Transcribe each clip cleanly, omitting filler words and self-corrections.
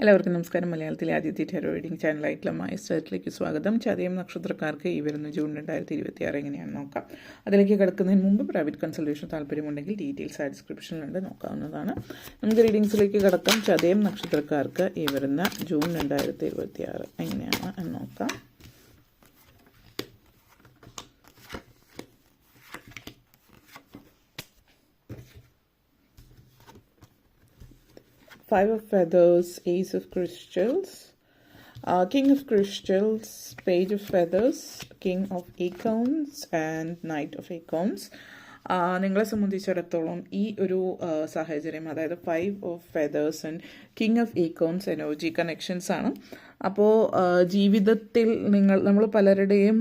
എല്ലാവർക്കും നമസ്കാരം. മലയാളത്തിലെ ആദ്യത്തെ ടാരോ റീഡിംഗ് ചാനലായിട്ടുള്ള മൈസ്റ്ററിലേക്ക് സ്വാഗതം. ചതയം നക്ഷത്രക്കാർക്ക് ഈ വരുന്ന ജൂൺ 2026 എങ്ങനെയാണെന്ന് നോക്കാം. അതിലേക്ക് കിടക്കുന്നതിന് മുമ്പ് പ്രൈവറ്റ് കൺസൾട്ടേഷൻ താല്പര്യമുണ്ടെങ്കിൽ ഡീറ്റെയിൽസ് ആ ഡിസ്ക്രിപ്ഷനിലുണ്ട്, നോക്കാവുന്നതാണ്. നമുക്ക് റീഡിങ്സിലേക്ക് കിടക്കാം. ചതയം നക്ഷത്രക്കാർക്ക് ഈ വരുന്ന ജൂൺ 2026 എങ്ങനെയാണ് എന്ന് നോക്കാം. Five of Feathers, Ace of Crystals, King of Crystals, Page of Feathers, King of Acorns and Knight of Acorns. നിങ്ങളെ സംബന്ധിച്ചിടത്തോളം ഈ ഒരു സാഹചര്യം, അതായത് 5 of Feathers and king of acorns energy connections ആണ്. അപ്പോൾ ജീവിതത്തിൽ നമ്മൾ പലരുടെയും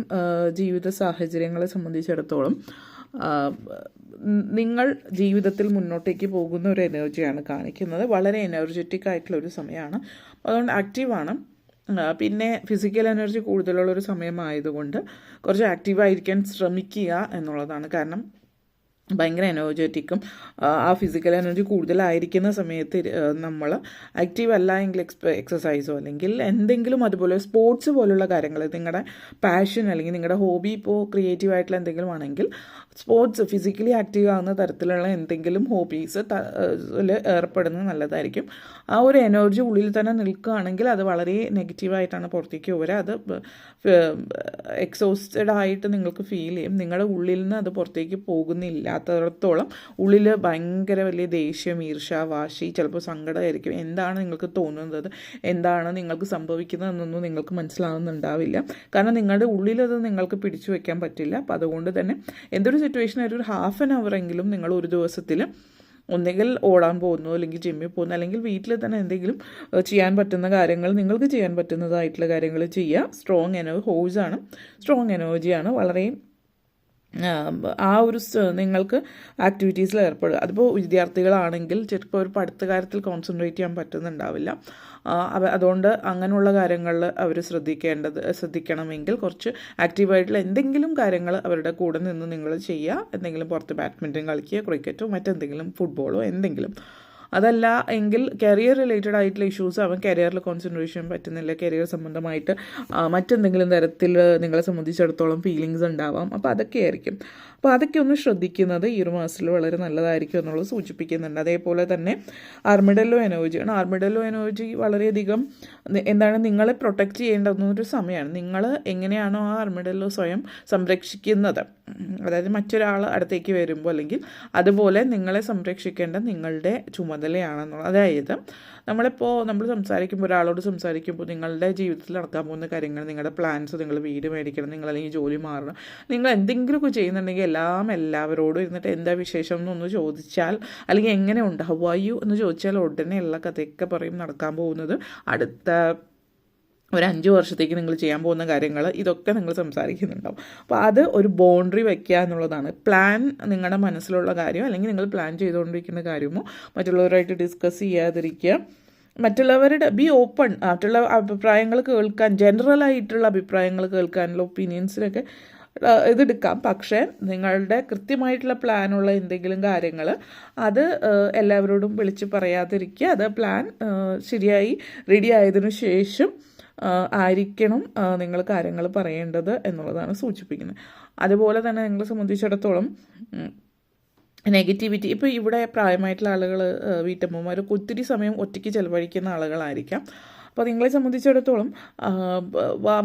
ജീവിത സാഹചര്യങ്ങളെ സംബന്ധിച്ചിടത്തോളം നിങ്ങൾ ജീവിതത്തിൽ മുന്നോട്ടേക്ക് പോകുന്ന ഒരു എനർജിയാണ് കാണിക്കുന്നത്. വളരെ എനർജറ്റിക് ആയിട്ടുള്ളൊരു സമയമാണ്, അതുകൊണ്ട് ആക്റ്റീവാണ്. പിന്നെ ഫിസിക്കൽ എനർജി കൂടുതലുള്ളൊരു സമയമായതുകൊണ്ട് കുറച്ച് ആക്റ്റീവായിരിക്കാൻ ശ്രമിക്കുക എന്നുള്ളതാണ്. കാരണം ഭയങ്കര എനർജറ്റിക്കും ആ ഫിസിക്കൽ എനർജി കൂടുതലായിരിക്കുന്ന സമയത്ത് നമ്മൾ ആക്റ്റീവ് അല്ല എങ്കിൽ എക്സസൈസോ അല്ലെങ്കിൽ എന്തെങ്കിലും അതുപോലെ സ്പോർട്സ് പോലുള്ള കാര്യങ്ങൾ, നിങ്ങളുടെ പാഷൻ അല്ലെങ്കിൽ നിങ്ങളുടെ ഹോബി ഇപ്പോൾ ക്രിയേറ്റീവ് ആയിട്ടുള്ള എന്തെങ്കിലും ആണെങ്കിൽ സ്പോർട്സ്, ഫിസിക്കലി ആക്റ്റീവ് ആകുന്ന തരത്തിലുള്ള എന്തെങ്കിലും ഹോബീസ് ഏർപ്പെടുന്നത് നല്ലതായിരിക്കും. ആ ഒരു എനർജി ഉള്ളിൽ തന്നെ നിൽക്കുകയാണെങ്കിൽ അത് വളരെ നെഗറ്റീവായിട്ടാണ് പുറത്തേക്ക് വരിക. അത് എക്സോസ്റ്റഡ് ആയിട്ട് നിങ്ങൾക്ക് ഫീൽ ചെയ്യും. നിങ്ങളുടെ ഉള്ളിൽ നിന്ന് അത് പുറത്തേക്ക് പോകുന്നില്ലാത്തടത്തോളം ഉള്ളിൽ ഭയങ്കര വലിയ ദേഷ്യം, ഈർഷ, വാശി, ചിലപ്പോൾ സങ്കടമായിരിക്കും. എന്താണ് നിങ്ങൾക്ക് തോന്നുന്നത്, എന്താണ് നിങ്ങൾക്ക് സംഭവിക്കുന്നതെന്നൊന്നും നിങ്ങൾക്ക് മനസ്സിലാവുന്നുണ്ടാവില്ല. കാരണം നിങ്ങളുടെ ഉള്ളിലത് നിങ്ങൾക്ക് പിടിച്ചു വയ്ക്കാൻ പറ്റില്ല. അപ്പം അതുകൊണ്ട് തന്നെ എന്തൊരു സിറ്റുവേഷൻ ആയിട്ട് ഒരു ഹാഫ് ആൻ അവർ എങ്കിലും നിങ്ങൾ ഒരു ദിവസത്തിൽ ഒന്നുകിൽ ഓടാൻ പോകുന്നു, അല്ലെങ്കിൽ ജിമ്മിൽ പോകുന്നു, അല്ലെങ്കിൽ വീട്ടിൽ തന്നെ എന്തെങ്കിലും ചെയ്യാൻ പറ്റുന്ന കാര്യങ്ങൾ, നിങ്ങൾക്ക് ചെയ്യാൻ പറ്റുന്നതായിട്ടുള്ള കാര്യങ്ങൾ ചെയ്യുക. സ്ട്രോങ് എനർജിയാണ്. വളരെ ആ ഒരു നിങ്ങൾക്ക് ആക്ടിവിറ്റീസിൽ ഏർപ്പെടുക. അതിപ്പോൾ വിദ്യാർത്ഥികളാണെങ്കിൽ ചിലപ്പോൾ ഒരു പഠിത്ത കാര്യത്തിൽ കോൺസെൻട്രേറ്റ് ചെയ്യാൻ പറ്റുന്നുണ്ടാവില്ല. അതുകൊണ്ട് അങ്ങനെയുള്ള കാര്യങ്ങളിൽ അവർ ശ്രദ്ധിക്കണമെങ്കിൽ കുറച്ച് ആക്റ്റീവായിട്ടുള്ള എന്തെങ്കിലും കാര്യങ്ങൾ അവരുടെ കൂടെ നിന്ന് നിങ്ങൾ ചെയ്യുക. എന്തെങ്കിലും പുറത്ത് ബാഡ്മിൻ്റൺ കളിക്കുക, ക്രിക്കറ്റോ മറ്റെന്തെങ്കിലും ഫുട്ബോളോ എന്തെങ്കിലും. അതല്ല എങ്കിൽ കരിയർ റിലേറ്റഡ് ആയിട്ടുള്ള ഇഷ്യൂസ്, അവൻ കരിയറിൽ കോൺസെൻട്രേഷൻ പറ്റുന്നില്ല, കരിയർ സംബന്ധമായിട്ട് മറ്റെന്തെങ്കിലും തരത്തിൽ നിങ്ങളെ സംബന്ധിച്ചിടത്തോളം ഫീലിങ്സ് ഉണ്ടാവാം. അപ്പോൾ അതൊക്കെ ആയിരിക്കും. അപ്പോൾ അതൊക്കെ ഒന്ന് ശ്രദ്ധിക്കുന്നത് ഈ ഒരു മാസത്തിൽ വളരെ നല്ലതായിരിക്കും എന്നുള്ളത് സൂചിപ്പിക്കുന്നുണ്ട്. അതേപോലെ തന്നെ ആർമിഡല്ലോ എനർജിയാണ്. ആർമിഡല്ലോ എനർജി വളരെയധികം നിങ്ങളെ പ്രൊട്ടക്റ്റ് ചെയ്യേണ്ടുന്നൊരു സമയമാണ്. നിങ്ങൾ എങ്ങനെയാണോ ആ ആർമിഡല്ലോ സ്വയം സംരക്ഷിക്കുന്നത്, അതായത് മറ്റൊരാൾ അടുത്തേക്ക് വരുമ്പോൾ അല്ലെങ്കിൽ അതുപോലെ നിങ്ങളെ സംരക്ഷിക്കേണ്ട നിങ്ങളുടെ ചുമതലയാണെന്നുള്ളത്. അതായത് നമ്മൾ ഒരാളോട് സംസാരിക്കുമ്പോൾ നിങ്ങളുടെ ജീവിതത്തിൽ നടക്കാൻ പോകുന്ന കാര്യങ്ങൾ, നിങ്ങളുടെ പ്ലാൻസ്, നിങ്ങൾ വീട് മേടിക്കണം, നിങ്ങൾ അല്ലെങ്കിൽ ജോലി മാറണം, നിങ്ങൾ എന്തെങ്കിലുമൊക്കെ ചെയ്യുന്നുണ്ടെങ്കിൽ എല്ലാവരോടും ഇരുന്നിട്ട് എന്താ വിശേഷം എന്നൊന്ന് ചോദിച്ചാൽ, അല്ലെങ്കിൽ എങ്ങനെ ഉണ്ട്, ഹൗ ആർ യു എന്ന് ചോദിച്ചാൽ ഉടനെ ഉള്ള കഥയൊക്കെ പറയും നടക്കാൻ പോകുന്നത്. അടുത്ത ഒരു 5 വർഷത്തേക്ക് നിങ്ങൾ ചെയ്യാൻ പോകുന്ന കാര്യങ്ങൾ, ഇതൊക്കെ നിങ്ങൾ സംസാരിക്കുന്നുണ്ടാവും. അപ്പോൾ അത് ഒരു ബൗണ്ടറി വയ്ക്കുക എന്നുള്ളതാണ്. പ്ലാൻ നിങ്ങളുടെ മനസ്സിലുള്ള കാര്യം അല്ലെങ്കിൽ നിങ്ങൾ പ്ലാൻ ചെയ്തുകൊണ്ടിരിക്കുന്ന കാര്യമോ മറ്റുള്ളവരായിട്ട് ഡിസ്കസ് ചെയ്യാതിരിക്കുക. മറ്റുള്ളവരുടെ ബി ഓപ്പൺ, മറ്റുള്ള അഭിപ്രായങ്ങൾ കേൾക്കാൻ, ജനറലായിട്ടുള്ള അഭിപ്രായങ്ങൾ കേൾക്കാനുള്ള ഒപ്പീനിയൻസിനൊക്കെ ഇതെടുക്കാം. പക്ഷേ നിങ്ങളുടെ കൃത്യമായിട്ടുള്ള പ്ലാനുള്ള എന്തെങ്കിലും കാര്യങ്ങൾ അത് എല്ലാവരോടും വിളിച്ച് പറയാതിരിക്കുക. അത് പ്ലാൻ ശരിയായി റെഡി ആയതിനു ശേഷം ആയിരിക്കണം നിങ്ങൾ കാര്യങ്ങൾ പറയേണ്ടത് എന്നുള്ളതാണ് സൂചിപ്പിക്കുന്നത്. അതുപോലെ തന്നെ നിങ്ങളെ സംബന്ധിച്ചിടത്തോളം നെഗറ്റിവിറ്റി, ഇപ്പോൾ ഇവിടെ പ്രായമായിട്ടുള്ള ആളുകൾ, വീട്ടമ്മമാരൊക്കെ ഒത്തിരി സമയം ഒറ്റയ്ക്ക് ചിലവഴിക്കുന്ന ആളുകളായിരിക്കാം. അപ്പോൾ നിങ്ങളെ സംബന്ധിച്ചിടത്തോളം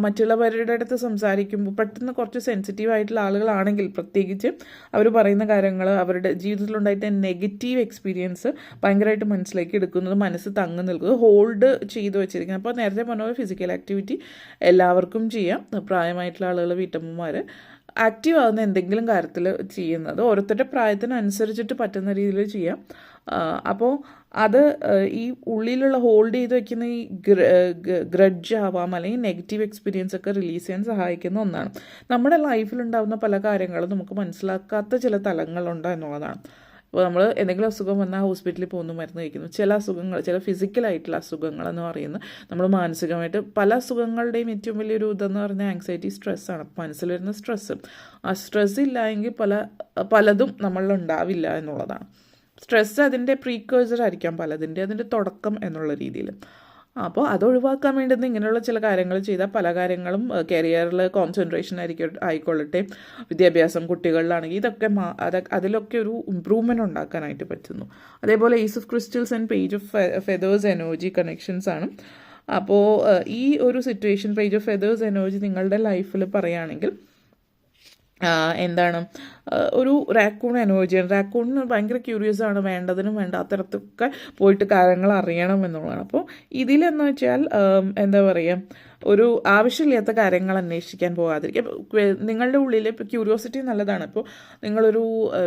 മറ്റുള്ളവരുടെ അടുത്ത് സംസാരിക്കുമ്പോൾ പെട്ടെന്ന് കുറച്ച് സെൻസിറ്റീവ് ആയിട്ടുള്ള ആളുകളാണെങ്കിൽ പ്രത്യേകിച്ച് അവർ പറയുന്ന കാര്യങ്ങൾ, അവരുടെ ജീവിതത്തിലുണ്ടായിട്ട് നെഗറ്റീവ് എക്സ്പീരിയൻസ് ഭയങ്കരമായിട്ട് മനസ്സിലേക്ക് എടുക്കുന്നത്, മനസ്സ് തങ്ങി നിൽക്കുന്നത്, ഹോൾഡ് ചെയ്ത് വെച്ചിരിക്കുന്നത്. അപ്പോൾ നേരത്തെ പറഞ്ഞ പോലെ ഫിസിക്കൽ ആക്ടിവിറ്റി എല്ലാവർക്കും ചെയ്യാം. പ്രായമായിട്ടുള്ള ആളുകൾ, വീട്ടമ്മമാർ ആക്റ്റീവ് ആകുന്ന എന്തെങ്കിലും കാര്യത്തിൽ ചെയ്യുന്നത് ഓരോരുത്തരുടെ പ്രായത്തിനനുസരിച്ചിട്ട് പറ്റുന്ന രീതിയിൽ ചെയ്യാം. അപ്പോൾ അത് ഈ ഉള്ളിലുള്ള ഹോൾഡ് ചെയ്ത് വയ്ക്കുന്ന ഈ ഗ്രഡ്ജ് ആവാം അല്ലെങ്കിൽ നെഗറ്റീവ് എക്സ്പീരിയൻസ് ഒക്കെ റിലീസ് ചെയ്യാൻ സഹായിക്കുന്ന ഒന്നാണ്. നമ്മുടെ ലൈഫിലുണ്ടാകുന്ന പല കാര്യങ്ങളും നമുക്ക് മനസ്സിലാക്കാത്ത ചില തലങ്ങളുണ്ടോ എന്നുള്ളതാണ്. അപ്പോൾ നമ്മൾ എന്തെങ്കിലും അസുഖം വന്നാൽ ഹോസ്പിറ്റലിൽ പോകുന്നു, മരുന്ന് കഴിക്കുന്നു. ചില ഫിസിക്കലായിട്ടുള്ള അസുഖങ്ങൾ എന്ന് പറയുന്നത് നമ്മൾ മാനസികമായിട്ട് പല അസുഖങ്ങളുടെയും ഏറ്റവും വലിയൊരു ഇതെന്ന് പറഞ്ഞാൽ ആങ്സൈറ്റി, സ്ട്രെസ്സാണ്. മനസ്സിൽ വരുന്ന സ്ട്രെസ്സ്, ആ സ്ട്രെസ് ഇല്ല എങ്കിൽ പലതും നമ്മളിലുണ്ടാവില്ല എന്നുള്ളതാണ്. സ്ട്രെസ്സ് അതിൻ്റെ പ്രീകേഴ്സർ ആയിരിക്കാം പലതിൻ്റെ, അതിൻ്റെ തുടക്കം എന്നുള്ള രീതിയിൽ. അപ്പോൾ അത് ഒഴിവാക്കാൻ വേണ്ടുന്ന ഇങ്ങനെയുള്ള ചില കാര്യങ്ങൾ ചെയ്താൽ പല കാര്യങ്ങളും കരിയറിൽ കോൺസെൻട്രേഷൻ ആയിക്കൊള്ളട്ടെ, വിദ്യാഭ്യാസം കുട്ടികളിലാണെങ്കിൽ ഇതൊക്കെ അതിലൊക്കെ ഒരു ഇമ്പ്രൂവ്മെൻറ്റ് ഉണ്ടാക്കാനായിട്ട് പറ്റുന്നു. അതേപോലെ ace of crystals and page of feathers energy connections ആണ്. അപ്പോൾ ഈ ഒരു situation page of feathers energy നിങ്ങളുടെ ലൈഫിൽ പറയുകയാണെങ്കിൽ എന്താണ്, ഒരു റാക്കൂൺ എനർജിയാണ്. റാക്കൂണിന് ഭയങ്കര ക്യൂരിയസ് ആണ്, വേണ്ടതിനും വേണ്ടാത്തടത്തൊക്കെ പോയിട്ട് കാര്യങ്ങൾ അറിയണം എന്നുള്ളതാണ്. അപ്പോൾ ഇതിലെന്ന് വെച്ചാൽ എന്താ പറയുക, ഒരു ആവശ്യമില്ലാത്ത കാര്യങ്ങൾ അന്വേഷിക്കാൻ പോകാതിരിക്കുക. നിങ്ങളുടെ ഉള്ളിൽ ഇപ്പോൾ ക്യൂരിയോസിറ്റി നല്ലതാണ്. ഇപ്പോൾ നിങ്ങളൊരു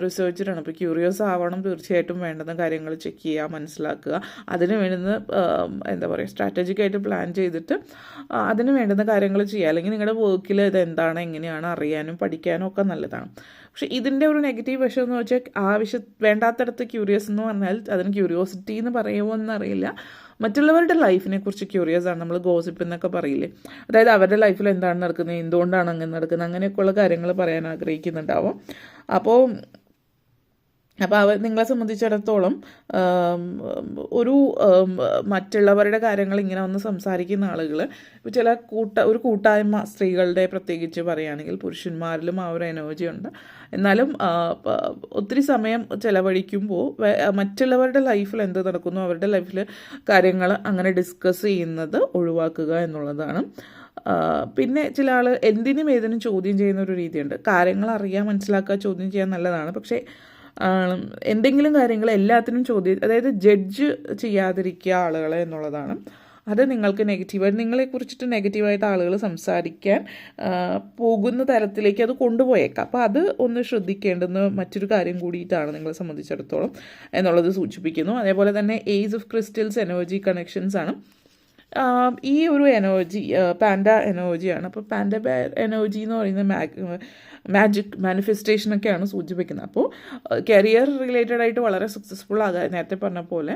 റിസർച്ചറാണ്, ഇപ്പോൾ ക്യൂരിയസ് ആവണം, തീർച്ചയായിട്ടും വേണ്ടുന്ന കാര്യങ്ങൾ ചെക്ക് ചെയ്യുക, മനസ്സിലാക്കുക, അതിന് വേണ്ടുന്ന എന്താ പറയുക സ്ട്രാറ്റജിക്കായിട്ട് പ്ലാൻ ചെയ്തിട്ട് അതിന് വേണ്ടുന്ന കാര്യങ്ങൾ ചെയ്യുക. അല്ലെങ്കിൽ നിങ്ങളുടെ വർക്കിൽ ഇത് എന്താണ് എങ്ങനെയാണ് അറിയാനും പഠിക്കാനും ഒക്കെ നല്ലതാണ്. പക്ഷേ ഇതിൻ്റെ ഒരു നെഗറ്റീവ് വശം എന്ന് വെച്ചാൽ വേണ്ടാത്തടത്ത് ക്യൂരിയസ് എന്ന് പറഞ്ഞാൽ അതിന് ക്യൂരിയോസിറ്റി എന്ന് പറയുമോ എന്നറിയില്ല, മറ്റുള്ളവരുടെ ലൈഫിനെ കുറിച്ച് ക്യൂരിയസ് ആണ്. നമ്മൾ ഗോസിപ്പ് എന്നൊക്കെ പറയില്ലേ, അതായത് അവരുടെ ലൈഫിൽ എന്താണ് നടക്കുന്നത്, എന്തുകൊണ്ടാണ് അങ്ങനെ നടക്കുന്നത്, അങ്ങനെയൊക്കെയുള്ള കാര്യങ്ങൾ പറയാൻ ആഗ്രഹിക്കുന്നുണ്ടാവും. അപ്പോൾ നിങ്ങളെ സംബന്ധിച്ചിടത്തോളം ഒരു മറ്റുള്ളവരുടെ കാര്യങ്ങൾ ഇങ്ങനെ വന്ന് സംസാരിക്കുന്ന ആളുകൾ ചില ഒരു കൂട്ടായ്മ സ്ത്രീകളുടെ പ്രത്യേകിച്ച് പറയുകയാണെങ്കിൽ, പുരുഷന്മാരിലും ആ ഒരു എനർജി ഉണ്ട്. എന്നാലും ഒത്തിരി സമയം ചിലവഴിക്കുമ്പോൾ മറ്റുള്ളവരുടെ ലൈഫിൽ എന്ത് നടക്കുന്നു, അവരുടെ ലൈഫിൽ കാര്യങ്ങൾ അങ്ങനെ ഡിസ്കസ് ചെയ്യുന്നത് ഒഴിവാക്കുക എന്നുള്ളതാണ്. പിന്നെ ചില ആൾ എന്തിനും ഏതിനും ചോദ്യം ചെയ്യുന്ന ഒരു രീതിയുണ്ട്. കാര്യങ്ങൾ അറിയാൻ മനസ്സിലാക്കുക, ചോദ്യം ചെയ്യാൻ നല്ലതാണ്. പക്ഷേ എന്തെങ്കിലും കാര്യങ്ങൾ എല്ലാത്തിനും അതായത് ജഡ്ജ് ചെയ്യാതിരിക്കുക ആളുകളെ എന്നുള്ളതാണ്. അത് നിങ്ങൾക്ക് നെഗറ്റീവായിട്ട് നിങ്ങളെക്കുറിച്ചിട്ട് നെഗറ്റീവായിട്ട് ആളുകൾ സംസാരിക്കാൻ പോകുന്ന തരത്തിലേക്ക് അത് കൊണ്ടുപോയേക്കാം. അപ്പോൾ അത് ഒന്ന് ശ്രദ്ധിക്കേണ്ടുന്ന മറ്റൊരു കാര്യം കൂടിയിട്ടാണ് നിങ്ങളെ സംബന്ധിച്ചിടത്തോളം എന്നുള്ളത് സൂചിപ്പിക്കുന്നു. അതേപോലെ തന്നെ ace of crystals energy connections ആണ്. ഈ ഒരു എനർജി പാൻഡ എനർജിയാണ്. അപ്പോൾ പാൻഡ എനർജി എന്ന് പറയുന്നത് മാജിക് മാനിഫെസ്റ്റേഷനൊക്കെയാണ് സൂചിപ്പിക്കുന്നത്. അപ്പോൾ കരിയർ റിലേറ്റഡ് ആയിട്ട് വളരെ സക്സസ്ഫുൾ ആകാൻ, നേരത്തെ പറഞ്ഞ പോലെ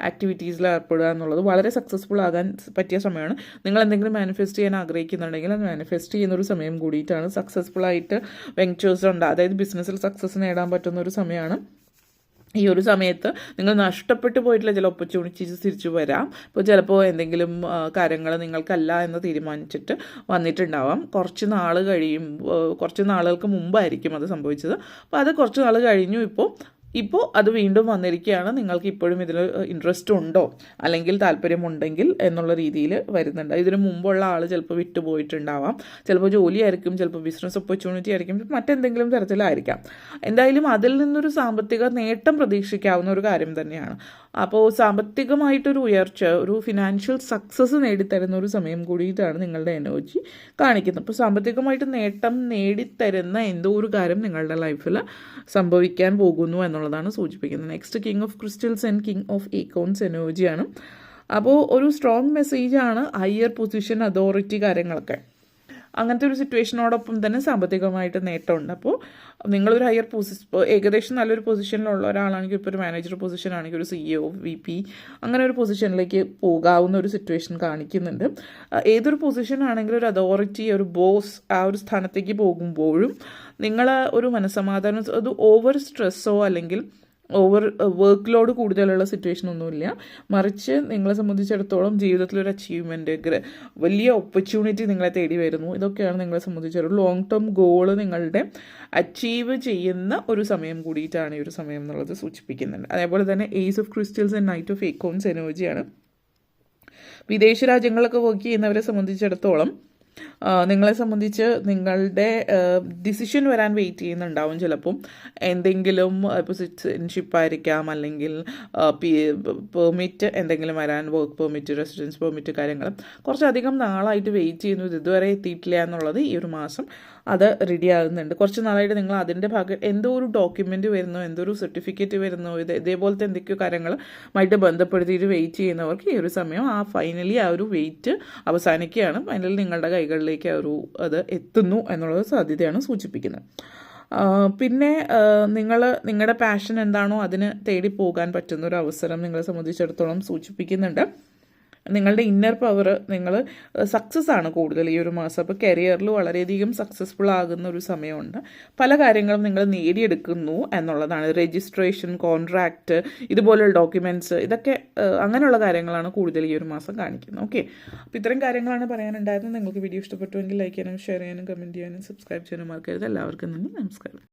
ആക്ടിവിറ്റീസിൽ ഏർപ്പെടുക എന്നുള്ളത് വളരെ സക്സസ്ഫുൾ ആകാൻ പറ്റിയ സമയമാണ്. നിങ്ങൾ എന്തെങ്കിലും മാനിഫെസ്റ്റ് ചെയ്യാൻ ആഗ്രഹിക്കുന്നുണ്ടെങ്കിൽ അത് മാനിഫെസ്റ്റ് ചെയ്യുന്നൊരു സമയം കൂടിയിട്ടാണ്. സക്സസ്ഫുൾ ആയിട്ട് വെഞ്ചേഴ്സ് ഉണ്ട്, അതായത് ബിസിനസ്സിൽ സക്സസ് നേടാൻ പറ്റുന്ന ഒരു സമയമാണ്. ഈ ഒരു സമയത്ത് നിങ്ങൾ നഷ്ടപ്പെട്ടു പോയിട്ടുള്ള ചില ഓപ്പർച്യൂണിറ്റീസ് തിരിച്ചു വരാം. ഇപ്പോൾ ചിലപ്പോൾ എന്തെങ്കിലും കാര്യങ്ങൾ നിങ്ങൾക്കല്ല എന്ന് തീരുമാനിച്ചിട്ട് വന്നിട്ടുണ്ടാവാം. കുറച്ച് നാളുകൾക്ക് മുമ്പായിരിക്കും അത് സംഭവിച്ചത്. അപ്പോൾ അത് കുറച്ച് നാൾ കഴിഞ്ഞു, ഇപ്പോൾ അത് വീണ്ടും വന്നിരിക്കുകയാണ്. നിങ്ങൾക്ക് ഇപ്പോഴും ഇതിൽ ഇൻട്രസ്റ്റ് ഉണ്ടോ അല്ലെങ്കിൽ താല്പര്യമുണ്ടെങ്കിൽ എന്നുള്ള രീതിയിൽ വരുന്നുണ്ട്. ഇതിന് മുമ്പുള്ള ആൾ ചിലപ്പോൾ വിട്ടുപോയിട്ടുണ്ടാവാം, ചിലപ്പോൾ ജോലിയായിരിക്കും, ചിലപ്പോൾ ബിസിനസ് ഓപ്പർച്യൂണിറ്റി ആയിരിക്കും, മറ്റെന്തെങ്കിലും തരത്തിലായിരിക്കാം. എന്തായാലും അതിൽ നിന്നൊരു സാമ്പത്തിക നേട്ടം പ്രതീക്ഷിക്കാവുന്ന ഒരു കാര്യം തന്നെയാണ്. അപ്പോൾ സാമ്പത്തികമായിട്ടൊരു ഉയർച്ച, ഒരു ഫിനാൻഷ്യൽ സക്സസ് നേടിത്തരുന്ന ഒരു സമയം കൂടിയിട്ടാണ് നിങ്ങളുടെ എനർജി കാണിക്കുന്നത്. അപ്പോൾ സാമ്പത്തികമായിട്ട് നേട്ടം നേടിത്തരുന്ന എന്തോ ഒരു കാര്യം നിങ്ങളുടെ ലൈഫിൽ സംഭവിക്കാൻ പോകുന്നു എന്നുള്ളതാണ് സൂചിപ്പിക്കുന്നത്. Next king of crystals and king of acorns എനർജിയാണ്. അപ്പോൾ ഒരു സ്ട്രോങ് മെസ്സേജാണ് ഹയർ പൊസിഷൻ, അതോറിറ്റി കാര്യങ്ങളൊക്കെ. അങ്ങനത്തെ ഒരു സിറ്റുവേഷനോടൊപ്പം തന്നെ സാമ്പത്തികമായിട്ട് നേട്ടമുണ്ട്. അപ്പോൾ നിങ്ങളൊരു ഹയർ ഏകദേശം നല്ലൊരു പൊസിഷനിലുള്ള ഒരാളാണെങ്കിൽ, ഇപ്പോൾ ഒരു മാനേജർ പൊസിഷൻ ആണെങ്കിൽ ഒരു CEO, VP അങ്ങനെ ഒരു പൊസിഷനിലേക്ക് പോകാവുന്ന ഒരു സിറ്റുവേഷൻ കാണിക്കുന്നുണ്ട്. ഏതൊരു പൊസിഷൻ ആണെങ്കിലും ഒരു അതോറിറ്റി, ഒരു ബോസ് ആ ഒരു സ്ഥാനത്തേക്ക് പോകുമ്പോഴും നിങ്ങൾ ഒരു മനസ്സമാധാനം, അത് ഓവർ സ്ട്രെസ്സോ അല്ലെങ്കിൽ ഓവർ വർക്ക് ലോഡ് കൂടുതലുള്ള സിറ്റുവേഷൻ ഒന്നുമില്ല. മറിച്ച് നിങ്ങളെ സംബന്ധിച്ചിടത്തോളം ജീവിതത്തിലൊരു അച്ചീവ്മെൻറ്റ്, വലിയ ഓപ്പർച്യൂണിറ്റി നിങ്ങളെ തേടി വരുന്നു. ഇതൊക്കെയാണ് നിങ്ങളെ സംബന്ധിച്ചിടത്തോളം ലോങ് ടേം ഗോള് നിങ്ങളുടെ അച്ചീവ് ചെയ്യുന്ന ഒരു സമയം കൂടിയിട്ടാണ് ഈ ഒരു സമയം എന്നുള്ളത് സൂചിപ്പിക്കുന്നുണ്ട്. അതേപോലെ തന്നെ ace of crystals and knight of acorns എനർജിയാണ്. വിദേശ രാജ്യങ്ങളൊക്കെ വർക്ക് ചെയ്യുന്നവരെ സംബന്ധിച്ചിടത്തോളം നിങ്ങളെ സംബന്ധിച്ച് നിങ്ങളുടെ ഡിസിഷൻ വരാൻ വെയിറ്റ് ചെയ്യുന്നുണ്ടാവും. ചിലപ്പം എന്തെങ്കിലും ഇപ്പോൾ സിറ്റിസൺഷിപ്പ് ആയിരിക്കാം, അല്ലെങ്കിൽ പെർമിറ്റ് എന്തെങ്കിലും വരാൻ, വർക്ക് പെർമിറ്റ്, റെസിഡൻസ് പെർമിറ്റ് കാര്യങ്ങൾ കുറച്ചധികം നാളായിട്ട് വെയിറ്റ് ചെയ്യുന്നു. ഇതുവരെ എത്തിയിട്ടില്ല എന്നുള്ളത് ഈ ഒരു മാസം അത് റെഡി ആകുന്നുണ്ട്. കുറച്ച് നാളായിട്ട് നിങ്ങൾ അതിൻ്റെ എന്തോ ഒരു ഡോക്യുമെൻ്റ് വരുന്നു, എന്തോ ഒരു സർട്ടിഫിക്കറ്റ് വരുന്നു, ഇതേപോലത്തെ എന്തൊക്കെയോ കാര്യങ്ങളുമായിട്ട് ബന്ധപ്പെടുത്തിയിട്ട് വെയിറ്റ് ചെയ്യുന്നവർക്ക് ഈ ഒരു സമയം ഫൈനലി ആ ഒരു വെയിറ്റ് അവസാനിക്കുകയാണ്. ഫൈനലി നിങ്ങളുടെ കൈകളിലേക്ക് അത് എത്തുന്നു എന്നുള്ളത് സാധ്യതയാണ് സൂചിപ്പിക്കുന്നത്. പിന്നെ നിങ്ങളുടെ പാഷൻ എന്താണോ അതിന് തേടി പോകാൻ പറ്റുന്ന ഒരു അവസരം നിങ്ങളെ സംബന്ധിച്ചിടത്തോളം സൂചിപ്പിക്കുന്നുണ്ട്. നിങ്ങളുടെ ഇന്നർ പവർ നിങ്ങൾ സക്സസ് ആണ് കൂടുതൽ ഈ ഒരു മാസം. അപ്പോൾ കരിയറിൽ വളരെയധികം സക്സസ്ഫുൾ ആകുന്ന ഒരു സമയമുണ്ട്. പല കാര്യങ്ങളും നിങ്ങൾ നേടിയെടുക്കുന്നു എന്നുള്ളതാണ്. രജിസ്ട്രേഷൻ, കോൺട്രാക്റ്റ്, ഇതുപോലുള്ള ഡോക്യുമെൻറ്റ്സ്, ഇതൊക്കെ അങ്ങനെയുള്ള കാര്യങ്ങളാണ് കൂടുതൽ ഈ ഒരു മാസം കാണിക്കുന്നത്. ഓക്കെ, അപ്പോൾ ഇത്തരം കാര്യങ്ങളാണ് പറയാനുണ്ടായിരുന്നത്. നിങ്ങൾക്ക് വീഡിയോ ഇഷ്ടപ്പെട്ടുവെങ്കിൽ ലൈക്ക് ചെയ്യാനും ഷെയർ ചെയ്യാനും കമൻറ്റ് ചെയ്യാനും സബ്സ്ക്രൈബ് ചെയ്യാനും മറക്കരുത്. എല്ലാവർക്കും നന്ദി, നമസ്കാരം.